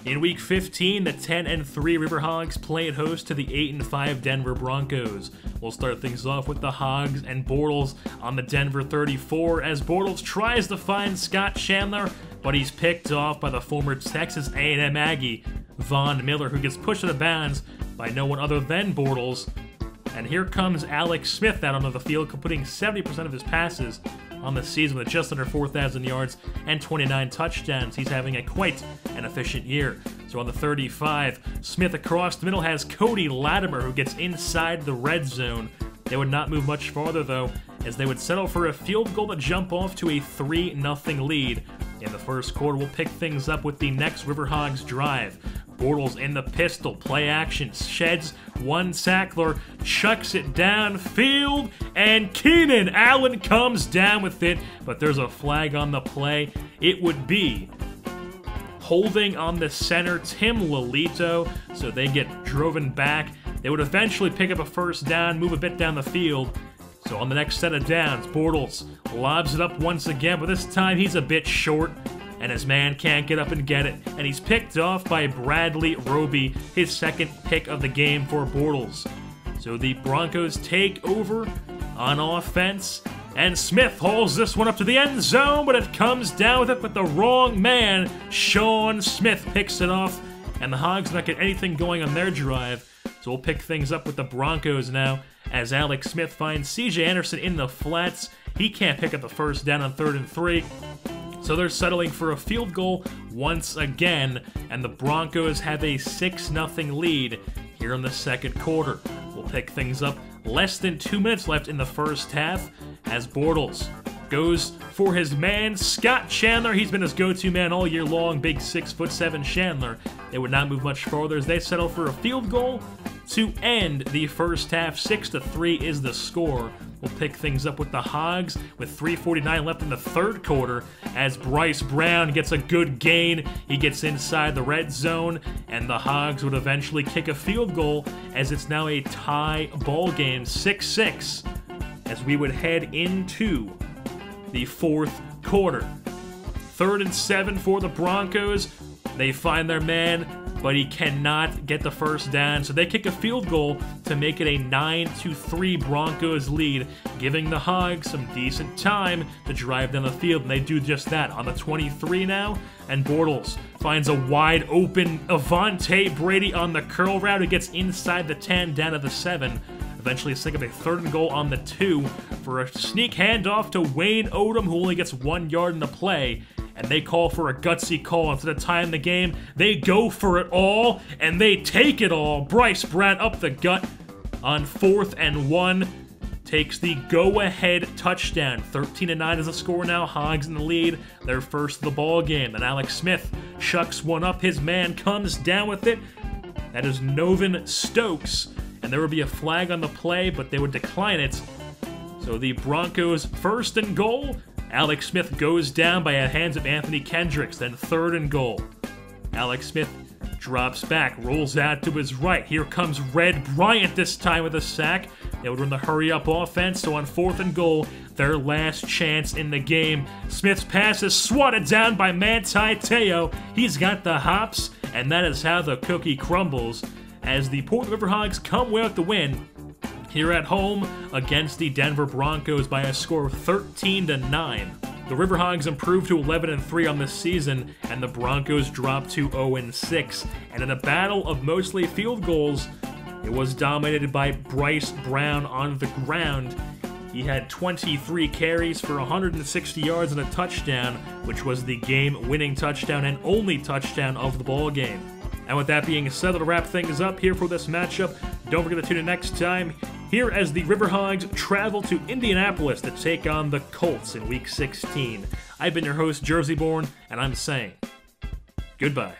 In Week 15, the 10-3 River Hogs played host to the 8-5 Denver Broncos. We'll start things off with the Hogs and Bortles on the Denver 34 as Bortles tries to find Scott Chandler, but he's picked off by the former Texas A&M Aggie, Von Miller, who gets pushed out of bounds by no one other than Bortles. And here comes Alex Smith out onto the field, completing 70% of his passes on the season with just under 4,000 yards and 29 touchdowns. He's having quite an efficient year. So on the 35, Smith across the middle has Cody Latimer, who gets inside the red zone. They would not move much farther, though, as they would settle for a field goal to jump off to a 3-0 lead. In the first quarter, we'll pick things up with the next River Hogs drive. Bortles in the pistol, play action, sheds one tackler, chucks it downfield, and Keenan Allen comes down with it, but there's a flag on the play. It would be holding on the center, Tim Lolito, so they get driven back. They would eventually pick up a first down, move a bit down the field. So on the next set of downs, Bortles lobs it up once again, but this time he's a bit short, and his man can't get up and get it, and he's picked off by Bradley Roby, his second pick of the game for Bortles. So the Broncos take over on offense, and Smith hauls this one up to the end zone, but it comes down with it with the wrong man. Sean Smith picks it off, and the Hogs not get anything going on their drive. So we'll pick things up with the Broncos now, as Alex Smith finds C.J. Anderson in the flats. He can't pick up the first down on 3rd and 3. So they're settling for a field goal once again, and the Broncos have a 6-0 lead here in the second quarter. We'll pick things up less than 2 minutes left in the first half as Bortles goes for his man, Scott Chandler. He's been his go-to man all year long, big 6'7" Chandler. They would not move much farther as they settle for a field goal to end the first half. 6-3 is the score. We'll pick things up with the Hogs with 3:49 left in the third quarter as Bryce Brown gets a good gain. He gets inside the red zone, and the Hogs would eventually kick a field goal as it's now a tie ball game, 6-6, as we would head into the fourth quarter. 3rd and 7 for the Broncos. They find their man, but he cannot get the first down, so they kick a field goal to make it a 9-3 Broncos lead, giving the Hogs some decent time to drive down the field, and they do just that on the 23 now, and Bortles finds a wide open Avonte Brady on the curl route. He gets inside the 10, down to the 7. Eventually stick up a 3rd and goal on the 2 for a sneak handoff to Wayne Odom, who only gets 1 yard in the play. And they call for a gutsy call. Instead of tying the game, they go for it all, and they take it all. Bryce Brown up the gut on 4th and 1. Takes the go-ahead touchdown. 13-9 is the score now. Hogs in the lead. They're first of the ball game. And Alex Smith shucks one up. His man comes down with it. That is Novin Stokes. And there would be a flag on the play, but they would decline it. So the Broncos 1st and goal. Alex Smith goes down by the hands of Anthony Kendricks, then 3rd and goal. Alex Smith drops back, rolls out to his right. Here comes Red Bryant this time with a sack. They would run the hurry-up offense, so on 4th and goal, their last chance in the game. Smith's pass is swatted down by Manti Te'o. He's got the hops, and that is how the cookie crumbles as the Portland River Hogs come away with the win here at home against the Denver Broncos by a score of 13-9. The River Hogs improved to 11-3 on this season, and the Broncos dropped to 0-6. And in a battle of mostly field goals, it was dominated by Bryce Brown on the ground. He had 23 carries for 160 yards and a touchdown, which was the game-winning touchdown and only touchdown of the ball game. And with that being said, that'll wrap things up here for this matchup. Don't forget to tune in next time here as the River Hogs travel to Indianapolis to take on the Colts in Week 16. I've been your host, JerseyBorn, and I'm saying goodbye.